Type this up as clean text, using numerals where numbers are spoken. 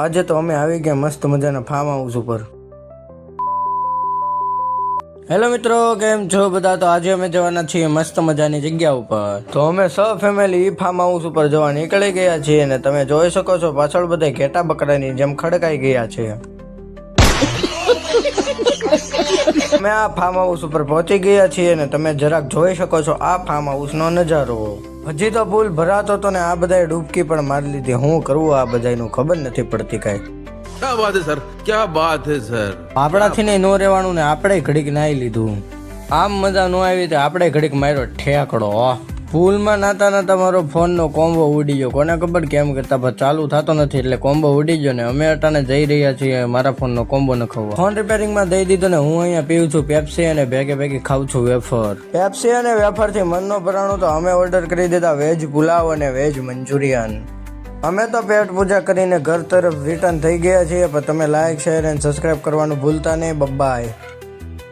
આજે તો અમે આવી ગયા મસ્ત મજાના ફાર્મ હાઉસ ઉપર. હેલો મિત્રો, કેમ છો બધા? તો આજે અમે જવાના છીએ મસ્ત મજાની જગ્યા ઉપર. તો અમે સહ ફેમિલી ફાર્મ હાઉસ ઉપર જવા નીકળી ગયા છીએ અને તમે જોઈ શકો છો પાછળ બધા ઘેટા બકરાની જેમ ખડકાઈ ગયા છે. અમે આ ફાર્મ હાઉસ ઉપર પહોંચી ગયા છીએ અને તમે જરાક જોઈ શકો છો આ ફાર્મ હાઉસ નો નજારો. હજી તો પુલ ભરાતો હતો ને આ બધાએ ડૂબકી પણ મારી લીધી. હું કરવું આ બધાનું ખબર નથી પડતી કઈ. क्या बात है सर, क्या बात है सर. આપણાથી નહીં નો રહેવાનું ને આપણે ઘડીક નાઈ લીધું. આમ મજા નો આવી તો આપણે ઘડીક માર્યો ઠેકડો. પુલમાં નાતા નાતા મારો ફોનનો કોમ્બો ઉડી ગયો. કોને ખબર કેમ કરતા પણ ચાલુ થતો નથી એટલે કોમ્બો ઉડી ગયો ને અમે અટાને જઈ રહ્યા છીએ મારા ફોનનો કોમ્બો નખાવવા. ફોન રિપેરિંગમાં દઈ દીધો ને હું અહીંયા પીવું છું પેપ્સી અને ભેગે ભેગી ખાઉં છું વેફર. પેપ્સી અને વેફર થી મનનો ભરાણું તો અમે ઓર્ડર કરી દીધા વેજ પુલાવ અને વેજ મંચુરિયન. અમે તો પેટ પૂજા કરીને ઘર તરફ રિટર્ન થઈ ગયા છીએ. પણ તમે લાઈક શેર અને સબસ્ક્રાઇબ કરવાનું ભૂલતા નહીં. બાય.